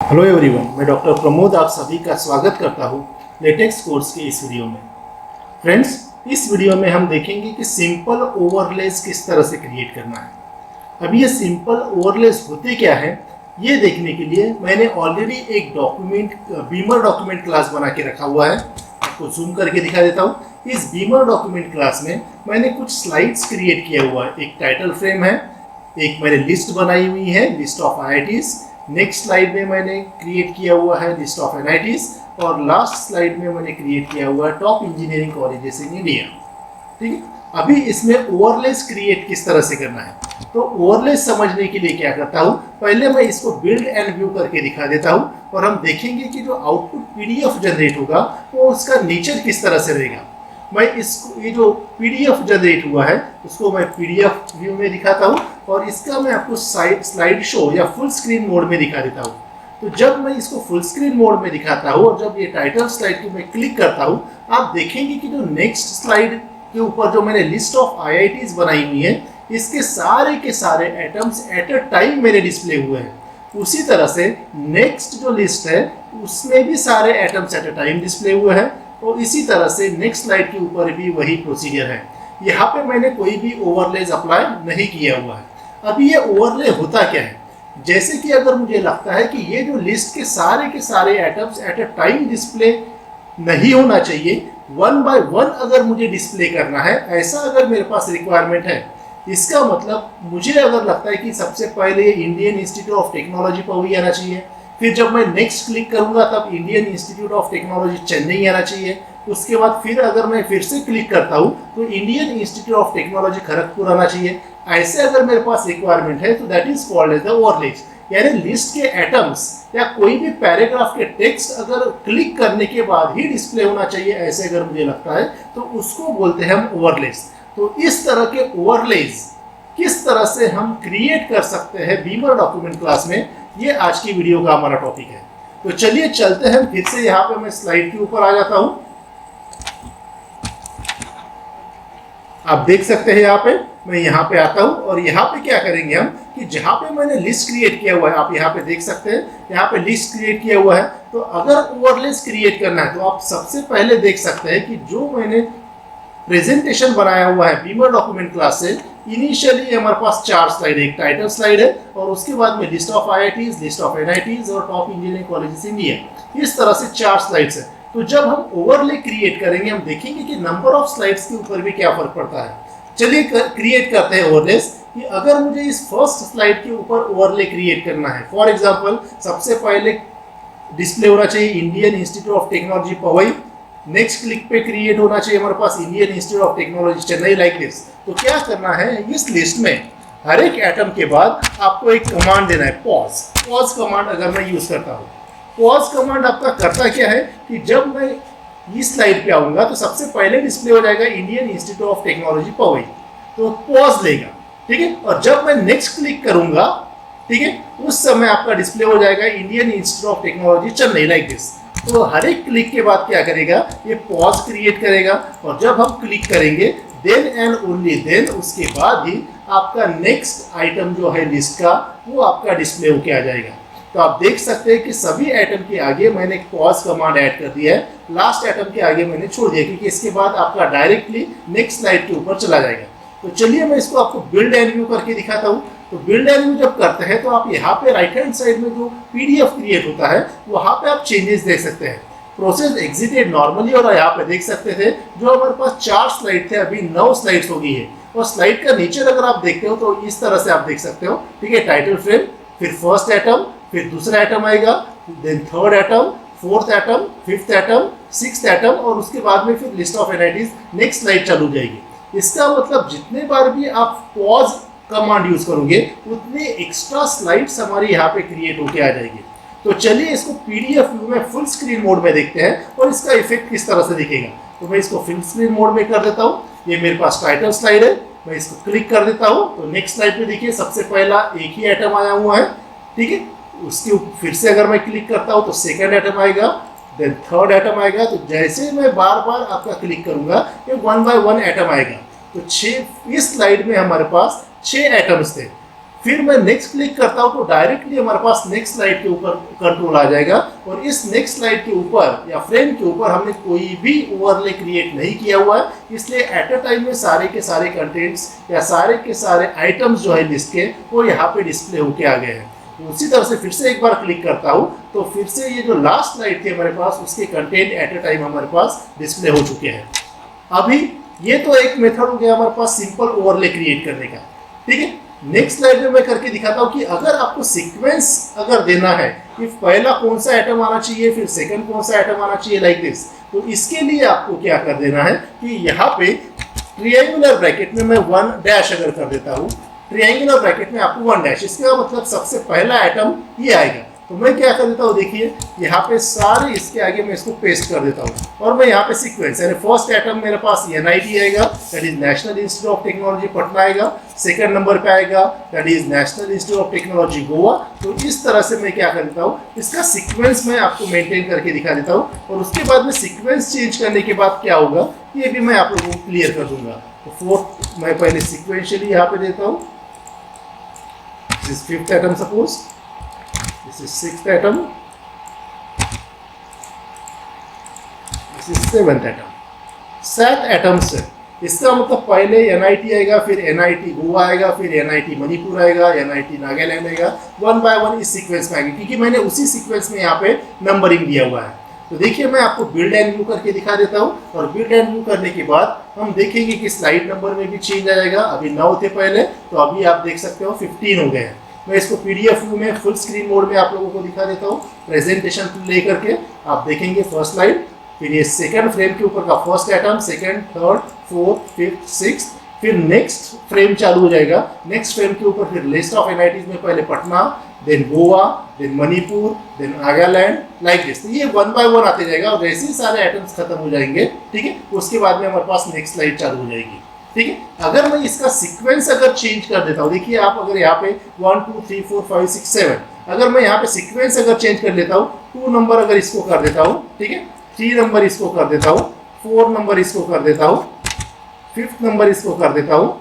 Hello everyone, मैं doctor Pramod आप सभी का स्वागत करता हूँ लेटेक्स कोर्स के इस वीडियो में। फ्रेंड्स, इस वीडियो में हम देखेंगे कि सिंपल ओवरलेस किस तरह से क्रिएट करना है। अब ये सिंपल ओवरलेस होते क्या है, ये देखने के लिए मैंने ऑलरेडी एक बीमर डॉक्यूमेंट क्लास बना के रखा हुआ है। आपको जूम करके दिखा देता हूँ। इस बीमर डॉक्यूमेंट क्लास में मैंने कुछ स्लाइड्स क्रिएट किया हुआ है। एक टाइटल फ्रेम है, एक मैंने लिस्ट बनाई हुई है, list of IITs। Next slide में मैंने क्रिएट किया हुआ है लिस्ट ऑफ NITs, और लास्ट स्लाइड में मैंने क्रिएट किया हुआ है top engineering colleges in India. ठीक है, अभी इसमें ओवरलेस क्रिएट किस तरह से करना है, तो ओवरलेस समझने के लिए क्या करता हूँ, पहले मैं इसको बिल्ड एंड व्यू करके दिखा देता हूँ और हम देखेंगे कि जो आउटपुट PDF जनरेट होगा वो उसका नेचर किस तरह से रहेगा। मैं इसको ये जो PDF जनरेट हुआ है उसको मैं PDF व्यू में दिखाता हूँ और इसका मैं आपको स्लाइड शो या फुल स्क्रीन मोड में दिखा देता हूँ। तो जब मैं इसको फुल स्क्रीन मोड में दिखाता हूँ और जब ये टाइटल स्लाइड को मैं क्लिक करता हूँ, आप देखेंगे कि जो नेक्स्ट स्लाइड के ऊपर जो मैंने लिस्ट ऑफ IITs बनाई हुई है, इसके सारे के सारे एटम्स एट अ टाइम मेरे डिस्प्ले हुए हैं। उसी तरह से नेक्स्ट जो लिस्ट है उसमें भी सारे atoms eight a time display हुए हैं और इसी तरह से नेक्स्ट स्लाइड के ऊपर भी वही प्रोसीजर है। यहाँ पे मैंने कोई भी ओवरलेज अप्लाई नहीं किया हुआ है। अभी ये ओवरले होता क्या है, जैसे कि अगर मुझे लगता है कि ये जो लिस्ट के सारे atoms eight a time display नहीं होना चाहिए, वन बाय वन अगर मुझे डिस्प्ले करना है, ऐसा अगर मेरे पास रिक्वायरमेंट है, इसका मतलब मुझे अगर लगता है कि सबसे पहले Indian Institute of Technology Powai आना चाहिए, फिर जब मैं नेक्स्ट क्लिक करूंगा तब Indian Institute of Technology Chennai आना चाहिए, उसके बाद फिर अगर मैं फिर से क्लिक करता हूं तो Indian Institute of Technology Kharagpur आना चाहिए। ऐसे अगर मेरे पास रिक्वायरमेंट है तो that is called as the overlays, यानी लिस्ट के एटम्स या कोई भी पैराग्राफ के टेक्स्ट अगर क्लिक करने के बाद ही डिस्प्ले होना चाहिए, ऐसे अगर मुझे लगता है तो उसको बोलते हैं हम ओवरलेज। तो इस तरह के ओवरलेज किस तरह से हम क्रिएट कर सकते हैं बीमर डॉक्यूमेंट क्लास में, ये आज की वीडियो का हमारा टॉपिक है। तो चलिए चलते हैं, फिर से यहाँ पे मैं स्लाइड के ऊपर आ जाता हूं। आप देख सकते हैं यहाँ पे मैं यहाँ पे आता हूं और यहाँ पे क्या करेंगे हम कि जहाँ पे मैंने लिस्ट क्रिएट किया हुआ है, आप यहाँ पे देख सकते हैं, यहाँ पे लिस्ट क्रिएट किया हुआ है। तो अगर ओवरलेस क्रिएट करना है तो आप सबसे पहले देख सकते हैं कि जो मैंने प्रेजेंटेशन बनाया हुआ है बीमर डॉक्यूमेंट क्लास से, इनिशियली हमारे पास 4 स्लाइड है। एक टाइटल स्लाइड है और उसके बाद में list of IITs, list of NITs और टॉप इंजीनियरिंग कॉलेजेस इंडिया, इस तरह से 4 स्लाइड्स है। तो जब हम ओवरले क्रिएट करेंगे हम देखेंगे कि नंबर ऑफ स्लाइड्स के ऊपर भी क्या फर्क पड़ता है। चलिए क्रिएट करते हैं ओवरलेस। कि अगर मुझे इस फर्स्ट स्लाइड के ऊपर ओवरले क्रिएट करना है, फॉर एग्जाम्पल सबसे पहले डिस्प्ले होना चाहिए Indian Institute of Technology Powai, next click पे क्रिएट होना चाहिए हमारे पास Indian Institute of Technology Chennai, like this. तो क्या करना है, इस लिस्ट में हर एक एटम के बाद आपको एक कमांड देना है, पॉज कमांड। अगर मैं यूज करता हूँ पॉज कमांड, आपका करता क्या है कि जब मैं इस स्लाइड पे आऊंगा तो सबसे पहले डिस्प्ले हो जाएगा Indian Institute of Technology Powai, तो पॉज लेगा, ठीक है। और जब मैं नेक्स्ट क्लिक करूंगा, ठीक है, उस समय आपका डिस्प्ले हो जाएगा Indian Institute of Technology Chennai, like this. तो हर एक क्लिक के बाद क्या करेगा, ये पॉज क्रिएट करेगा और जब हम क्लिक करेंगे देन एंड ओनली देन उसके बाद ही आपका नेक्स्ट आइटम जो है लिस्ट का वो आपका डिस्प्ले होके आ जाएगा। तो आप देख सकते हैं कि सभी आइटम के आगे मैंने एक पॉज कमांड ऐड कर दिया है, लास्ट आइटम के आगे मैंने छोड़ दिया क्योंकि इसके बाद आपका डायरेक्टली नेक्स्ट स्लाइड के ऊपर चला जाएगा। तो चलिए मैं इसको आपको बिल्ड एंड व्यू करके दिखाता हूँ। तो बिल्ड एंड व्यू जब करते हैं तो आप यहाँ पे राइट हैंड साइड में जो PDF क्रिएट होता है वहाँ पे आप चेंजेस देख सकते हैं। प्रोसेस एग्जीक्यूटेड नॉर्मली, और यहाँ पे देख सकते थे जो हमारे पास 4 स्लाइड थे अभी 9 स्लाइड्स हो गई है। और स्लाइड का नेचर अगर आप देखते हो तो इस तरह से आप देख सकते हो, ठीक है। टाइटल फ्रेम, फिर फर्स्ट एटम, फिर दूसरा एटम आएगा, then third atom, fourth atom, fifth atom, sixth atom और उसके बाद में फिर list of NITs, next slide चालू जाएगी। इसका मतलब जितने बार भी आप पॉज कमांड यूज करोगे उतने एक्स्ट्रा स्लाइड्स हमारी यहाँ पे क्रिएट होके आ जाएगी। तो चलिए इसको PDF व्यू में फुल स्क्रीन मोड में देखते हैं और इसका इफेक्ट किस तरह से दिखेगा। तो मैं इसको फुल स्क्रीन मोड में कर देता हूँ। ये मेरे पास टाइटल स्लाइड है, मैं इसको क्लिक कर देता हूँ तो नेक्स्ट स्लाइड पे देखिए सबसे पहला एक ही आइटम आया हुआ है, ठीक है। उसके फिर से अगर मैं क्लिक करता हूँ तो सेकेंड आइटम आएगा, देन थर्ड आइटम आएगा। तो जैसे मैं बार बार आपका क्लिक करूंगा ये 1 बाय 1 एटम आएगा। तो 6 इस स्लाइड में हमारे पास 6 एटम्स थे। फिर मैं नेक्स्ट क्लिक करता हूं तो डायरेक्टली हमारे पास नेक्स्ट स्लाइड के ऊपर कंट्रोल आ जाएगा। और इस नेक्स्ट स्लाइड के ऊपर या फ्रेम के ऊपर हमने कोई भी ओवरले क्रिएट नहीं किया हुआ है, इसलिए एट अ टाइम में सारे के सारे कंटेंट्स या सारे के सारे आइटम्स जो है लिस्ट के वो यहाँ पे डिस्प्ले होके आ गए हैं। उसी तरह से फिर से एक बार क्लिक करता हूँ तो फिर से ये जो लास्ट स्लाइड थी हमारे पास उसके कंटेंट एट अ टाइम हमारे पास डिस्प्ले हो चुके हैं। अभी ये तो एक मेथड हो गया हमारे पास सिंपल ओवरले क्रिएट करने का, ठीक है। नेक्स्ट स्लाइड में मैं करके दिखाता हूँ कि अगर आपको सीक्वेंस अगर देना है कि पहला कौन सा आइटम आना चाहिए फिर सेकंड कौन सा आइटम आना चाहिए लाइक दिस, तो इसके लिए आपको क्या कर देना है कि यहाँ पे ट्रायंगुलर ब्रैकेट में मैं 1 डैश अगर कर देता हूँ, ट्रायंगुलर ब्रैकेट में आपको 1 डैश, इसका मतलब सबसे पहला आइटम ये आएगा। तो मैं क्या कर देता हूँ, देखिए यहाँ पे सारे इसके आगे मैं इसको पेस्ट कर देता हूँ और मैं यहाँ पे सीक्वेंस यानी फर्स्ट आइटम मेरे पास NIT आएगा, that is national institute of technology Patna आएगा। सेकंड नंबर पे आएगा that is national institute of technology Goa. तो इस तरह से मैं क्या कर देता हूँ, इसका सीक्वेंस मैं आपको मेंटेन करके दिखा देता हूँ और उसके बाद में सीक्वेंस चेंज करने के बाद क्या होगा ये भी मैं आप लोगों को क्लियर कर दूंगा। तो फोर्थ मैं पहले सिक्वेंशियली यहाँ पे देता हूँ, this is fifth item suppose, this is sixth atom, this is seventh atom, 7 atoms है। इसका मतलब पहले NIT आएगा, फिर NIT गोवा आएगा, फिर NIT मणिपुर आएगा, NIT नागालैंड आएगा, 1 बाय 1 इस सीक्वेंस में आएगी क्योंकि मैंने उसी सीक्वेंस में यहाँ पे नंबरिंग दिया हुआ है। तो देखिए मैं आपको बिल्ड एंड व्यू करके दिखा देता हूँ और बिल्ड एंड व्यू करने के बाद हम देखेंगे कि स्लाइड नंबर में भी चेंज आ जाएगा। अभी 9 थे पहले, तो अभी आप देख सकते हो 15 हो गए हैं। मैं इसको PDF व्यू में फुल स्क्रीन मोड में आप लोगों को दिखा देता हूँ प्रेजेंटेशन लेकर के। आप देखेंगे फर्स्ट स्लाइड, फिर ये सेकंड फ्रेम के ऊपर का first item, second, third, fourth, fifth, sixth, फिर नेक्स्ट फ्रेम चालू हो जाएगा। नेक्स्ट फ्रेम के ऊपर फिर लिस्ट ऑफ NITs में पहले Patna, then Goa, then Manipur, then Nagaland, like this. तो ये 1 बाय 1 आते जाएगा और जैसे ही सारे आइटम्स खत्म हो जाएंगे, ठीक है, उसके बाद में हमारे पास नेक्स्ट स्लाइड चालू हो जाएगी, ठीक है। अगर मैं इसका सीक्वेंस अगर चेंज कर देता हूँ, देखिए आप अगर यहाँ पे 1 2 3 4 5 6 7, अगर मैं यहाँ पे सीक्वेंस अगर चेंज कर लेता हूँ, 2 नंबर अगर इसको कर देता हूँ, ठीक है, 3 नंबर इसको कर देता हूँ, 4 नंबर इसको कर देता हूँ, 5th नंबर इसको कर देता हूँ,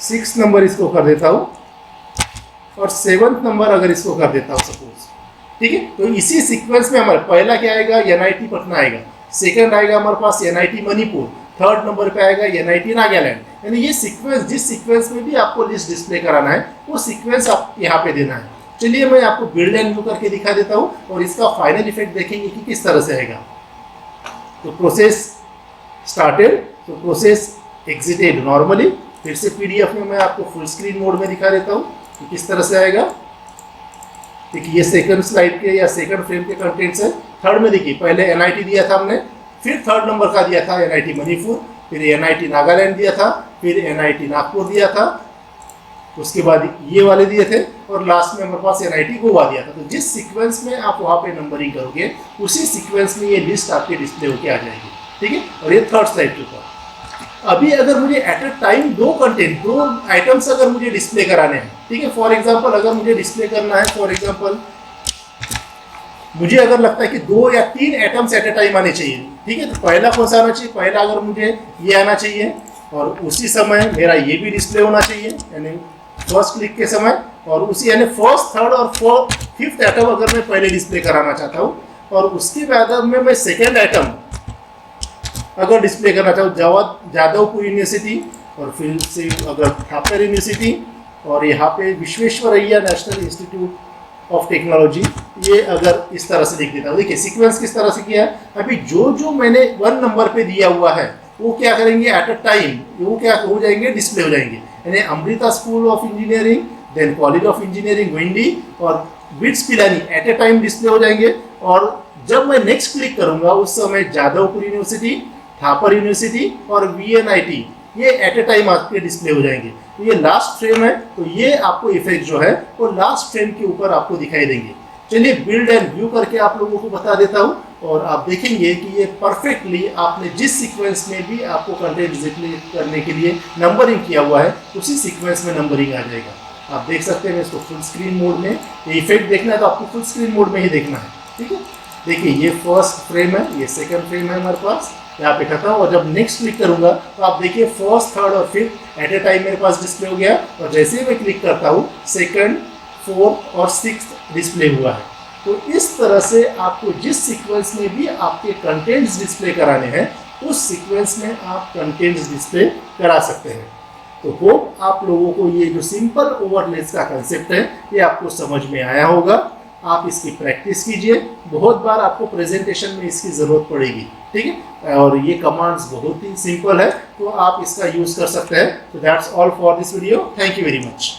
6th नंबर इसको कर देता हूँ और 7th नंबर अगर इसको कर देता हूँ सपोज, ठीक है। तो इसी सीक्वेंस में हमारा पहला क्या आएगा, NIT पटना आएगा, सेकंड आएगा हमारे पास NIT मणिपुर, थर्ड नंबर पे आएगा NIT नागालैंड। यानी ये सीक्वेंस जिस सीक्वेंस में भी आपको लिस्ट डिस्प्ले कराना है वो सीक्वेंस आप यहाँ पे देना है। चलिए मैं आपको बिल्ड एंड व्यू करके दिखा देता हूँ और इसका फाइनल इफेक्ट देखेंगे कि किस तरह से आएगा। तो प्रोसेस स्टार्टेड, तो प्रोसेस एग्जिटेड नॉर्मली। फिर से PDF में मैं आपको फुल स्क्रीन मोड में दिखा देता हूँ कि किस तरह से आएगा। देखिए ये सेकंड स्लाइड के या सेकंड फ्रेम के कंटेंट्स है। थर्ड में देखिए पहले NIT दिया था हमने, फिर थर्ड नंबर का दिया था NIT मणिपुर, फिर NIT नागालैंड दिया था, फिर NIT नागपुर दिया था, उसके बाद ये वाले दिए थे और लास्ट में हमारे पास NIT गोवा दिया था। तो जिस सीक्वेंस में आप वहाँ पे नंबरिंग करोगे उसी सीक्वेंस में ये लिस्ट आपके डिस्प्ले होके आ जाएगी, ठीक है। और ये थर्ड स्लाइड के ऊपर अभी अगर मुझे eight a time 2 content 2 items अगर मुझे डिस्प्ले कराने हैं, ठीक है, फॉर एग्जाम्पल अगर मुझे डिस्प्ले करना है, फॉर एग्जाम्पल मुझे अगर लगता है कि 2 या 3 आइटम्स एट अ टाइम आने चाहिए, ठीक है, तो पहला कौन सा आना चाहिए, पहला अगर मुझे ये आना चाहिए और उसी समय मेरा ये भी डिस्प्ले होना चाहिए यानी फर्स्ट क्लिक के समय, और उसी यानी फर्स्ट, थर्ड और फोर्थ, फिफ्थ आइटम अगर मैं पहले डिस्प्ले कराना चाहता हूँ और उसके बाद में मैं सेकेंड आइटम अगर डिस्प्ले करना चाहूँ जादवपुर यूनिवर्सिटी और फिर से अगर थापर यूनिवर्सिटी और यहाँ पे Visvesvaraya national institute of technology, ये अगर इस तरह से लिख देता हूँ। देखिए सीक्वेंस किस तरह से किया है। अभी जो मैंने 1 नंबर पे दिया हुआ है वो क्या करेंगे एट अ टाइम, वो क्या हो जाएंगे, डिस्प्ले हो जाएंगे। यानी Amrita School of Engineering, then College of Engineering Guindy और BITS Pilani at a time display हो जाएंगे। और जब मैं नेक्स्ट क्लिक करूंगा उस समय जादवपुर यूनिवर्सिटी, थापर यूनिवर्सिटी और VNIT ये एट अ टाइम आपके डिस्प्ले हो जाएंगे। तो ये लास्ट फ्रेम है, तो ये आपको इफेक्ट जो है वो लास्ट फ्रेम के ऊपर आपको दिखाई देंगे। चलिए बिल्ड एंड व्यू करके आप लोगों को बता देता हूँ और आप देखेंगे कि ये परफेक्टली आपने जिस सीक्वेंस में भी आपको कंटेंट डिस्प्ले करने के लिए नंबरिंग किया हुआ है उसी सीक्वेंस में नंबरिंग आ जाएगा। आप देख सकते हैं इसको फुल स्क्रीन मोड में, ये इफेक्ट देखना है तो आपको फुल स्क्रीन मोड में ही देखना है, ठीक है। देखिए ये फर्स्ट फ्रेम है, ये सेकंड फ्रेम है हमारे पास, यहाँ पे खत्म। और जब नेक्स्ट क्लिक करूंगा तो आप देखिए फर्स्ट, थर्ड और फिफ्थ एट ए टाइम मेरे पास डिस्प्ले हो गया, और जैसे ही मैं क्लिक करता हूँ सेकंड, फोर्थ और सिक्स्थ डिस्प्ले हुआ है। तो इस तरह से आपको जिस सीक्वेंस में भी आपके कंटेंट्स डिस्प्ले कराने हैं उस सीक्वेंस में आप कंटेंट्स डिस्प्ले करा सकते हैं। तो होप आप लोगों को ये जो सिंपल ओवरलेस का कंसेप्ट है ये आपको समझ में आया होगा। आप इसकी प्रैक्टिस कीजिए, बहुत बार आपको प्रेजेंटेशन में इसकी ज़रूरत पड़ेगी, ठीक है। और ये कमांड्स बहुत ही सिंपल है, तो आप इसका यूज़ कर सकते हैं। तो that's all for this video, thank you very much.